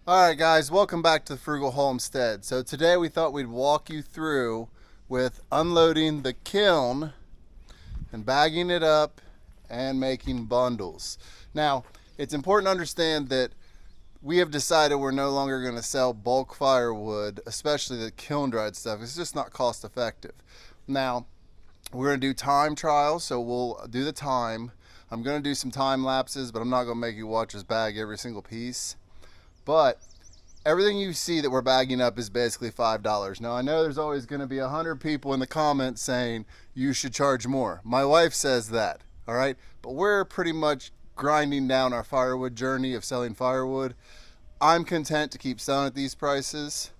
Alright guys, welcome back to the Frugal Homestead. So today we thought we'd walk you through with unloading the kiln and bagging it up and making bundles. Now, it's important to understand that we have decided we're no longer going to sell bulk firewood, especially the kiln dried stuff. It's just not cost effective. Now, we're going to do time trials, so we'll do the time. I'm going to do some time lapses, but I'm not going to make you watch us bag every single piece. But everything you see that we're bagging up is basically $5. Now, I know there's always going to be 100 people in the comments saying you should charge more. My wife says that, all right? But we're pretty much grinding down our firewood journey of selling firewood. I'm content to keep selling at these prices.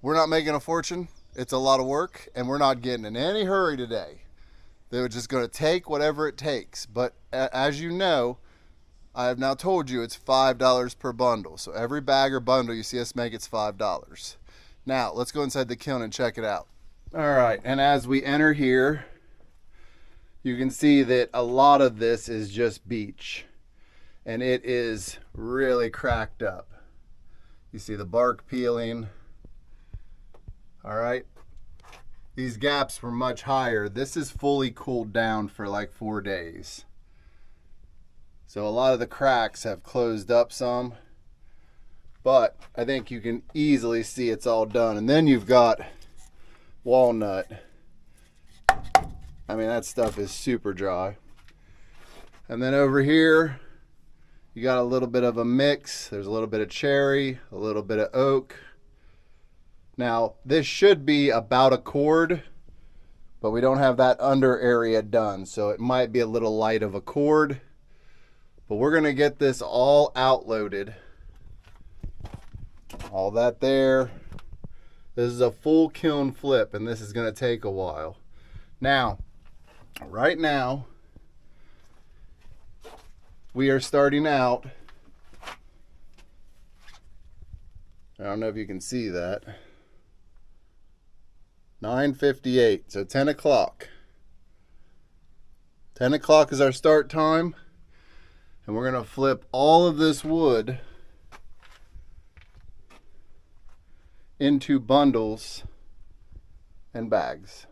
We're not making a fortune. It's a lot of work, and we're not getting in any hurry today. They're just going to take whatever it takes. But as you know, I have now told you it's $5 per bundle. So every bag or bundle you see us make, it's $5. Now, let's go inside the kiln and check it out. All right, and as we enter here, you can see that a lot of this is just beech. And it is really cracked up. You see the bark peeling. All right. These gaps were much higher. This is fully cooled down for like 4 days. So a lot of the cracks have closed up some, but I think you can easily see it's all done. And then you've got walnut. I mean, that stuff is super dry. And then over here, you got a little bit of a mix. There's a little bit of cherry, a little bit of oak. Now, this should be about a cord, but we don't have that under area done, so it might be a little light of a cord. But we're going to get this all outloaded. All that there. This is a full kiln flip, and this is going to take a while. Now, right now, we are starting out. I don't know if you can see that. 9:58, so 10 o'clock. 10 o'clock is our start time. And we're going to flip all of this wood into bundles and bags.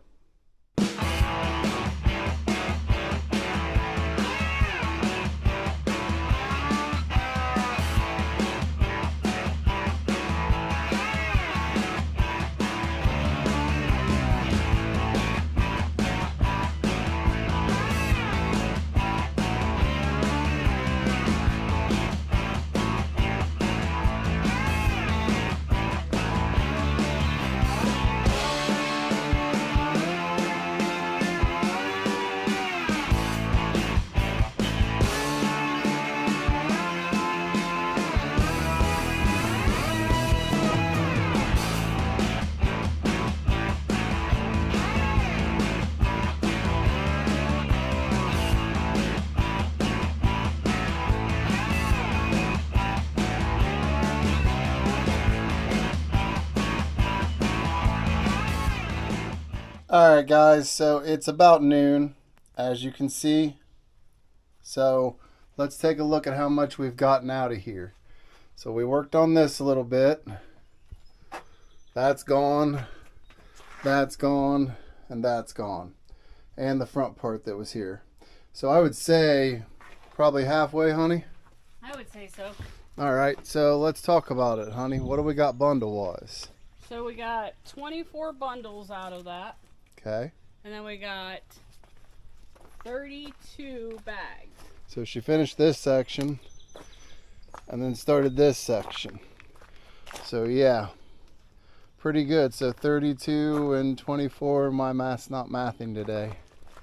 Alright guys, so it's about noon, as you can see. So let's take a look at how much we've gotten out of here. So we worked on this a little bit. That's gone, and that's gone. And the front part that was here. So I would say probably halfway, honey? I would say so. Alright, so let's talk about it, honey. What do we got bundle-wise? So we got 24 bundles out of that. Okay. And then we got 32 bags. So she finished this section and then started this section. So yeah, pretty good. So 32 and 24, my math's not mathing today.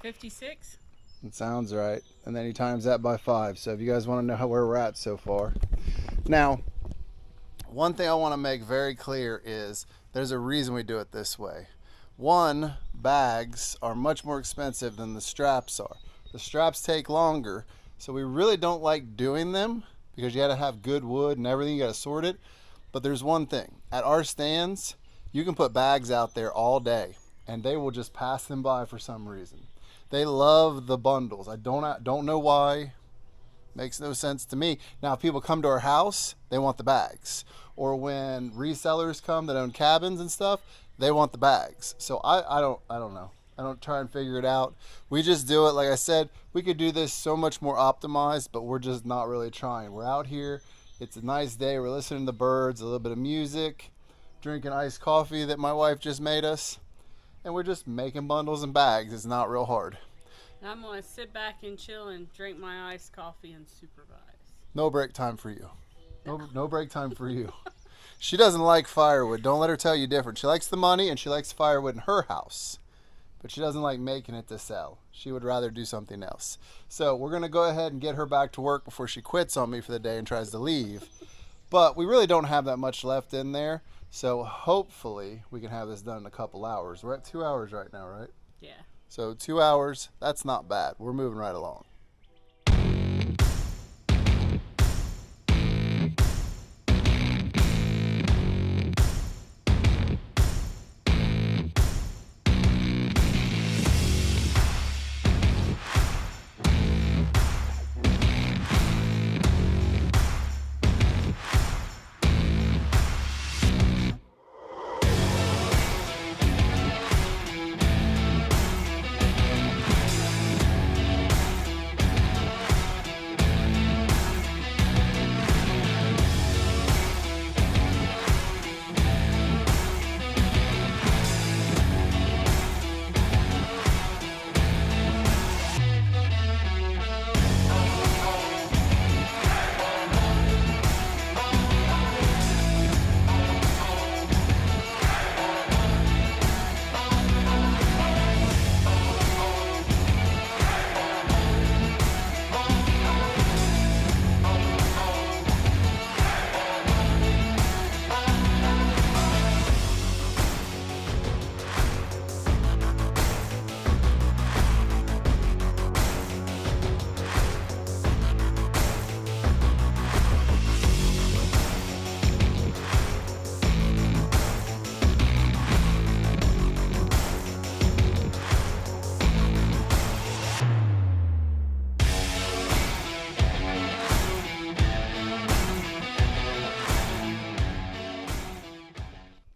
56? It sounds right. And then he times that by 5. So if you guys want to know where we're at so far. Now, one thing I want to make very clear is there's a reason we do it this way. One, bags are much more expensive than the straps are. The straps take longer, so we really don't like doing them because you got to have good wood and everything. You got to sort it. But there's one thing. At our stands, you can put bags out there all day, and they will just pass them by for some reason. They love the bundles. I don't know why. Makes no sense to me. Now, if people come to our house, they want the bags. Or when resellers come that own cabins and stuff, they want the bags. So I don't know. I don't try and figure it out. We just do it. Like I said, we could do this so much more optimized, but we're just not really trying. We're out here. It's a nice day. We're listening to the birds, a little bit of music, drinking iced coffee that my wife just made us. And we're just making bundles and bags. It's not real hard. I'm going to sit back and chill and drink my iced coffee and supervise. No break time for you. No break time for you. She doesn't like firewood. Don't let her tell you different. She likes the money and she likes firewood in her house. But she doesn't like making it to sell. She would rather do something else. So we're going to go ahead and get her back to work before she quits on me for the day and tries to leave. But we really don't have that much left in there. So hopefully we can have this done in a couple hours. We're at 2 hours right now, right? Yeah. So 2 hours, that's not bad. We're moving right along.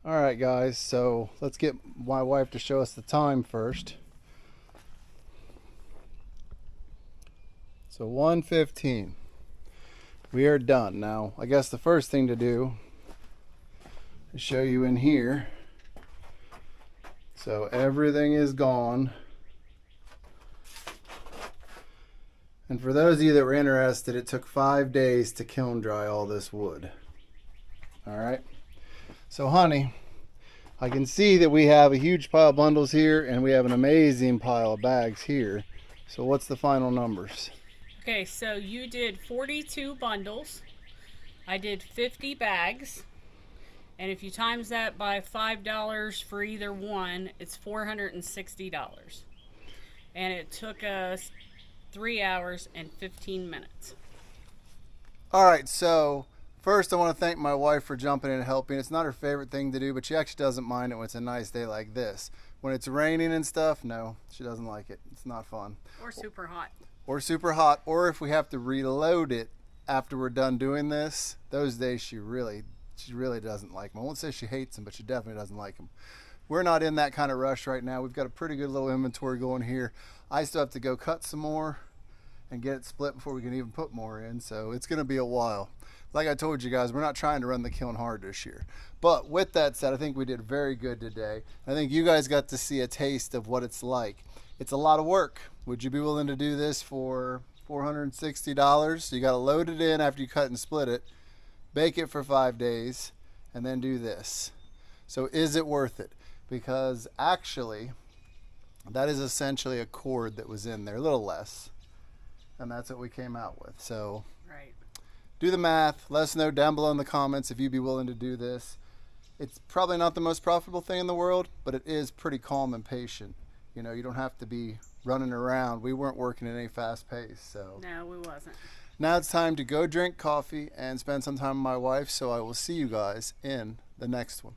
All right, guys, so let's get my wife to show us the time first. So 1:15. We are done. Now, I guess the first thing to do is show you in here. So everything is gone. And for those of you that were interested, it took 5 days to kiln dry all this wood. All right. So, honey, I can see that we have a huge pile of bundles here and we have an amazing pile of bags here. So what's the final numbers? Okay, so you did 42 bundles. I did 50 bags. And if you times that by $5 for either one, it's $460. And it took us 3 hours and 15 minutes. All right, so first I want to thank my wife for jumping in and helping. It's not her favorite thing to do, but she actually doesn't mind it when it's a nice day like this. When it's raining and stuff, no, she doesn't like it. It's not fun. Or super hot. Or super hot, or if we have to reload it after we're done doing this, those days she really doesn't like them. I won't say she hates them, but she definitely doesn't like them. We're not in that kind of rush right now. We've got a pretty good little inventory going here. I still have to go cut some more and get it split before we can even put more in, so it's going to be a while. Like I told you guys, we're not trying to run the kiln hard this year. But with that said, I think we did very good today. I think you guys got to see a taste of what it's like. It's a lot of work. Would you be willing to do this for $460? So you got to load it in after you cut and split it, bake it for 5 days, and then do this. So is it worth it? Because actually, that is essentially a cord that was in there, a little less. And that's what we came out with. So Right. do the math. Let us know down below in the comments if you'd be willing to do this. It's probably not the most profitable thing in the world, but it is pretty calm and patient. You know, you don't have to be running around. We weren't working at any fast pace. So No, we wasn't. now it's time to go drink coffee and spend some time with my wife. So I will see you guys in the next one.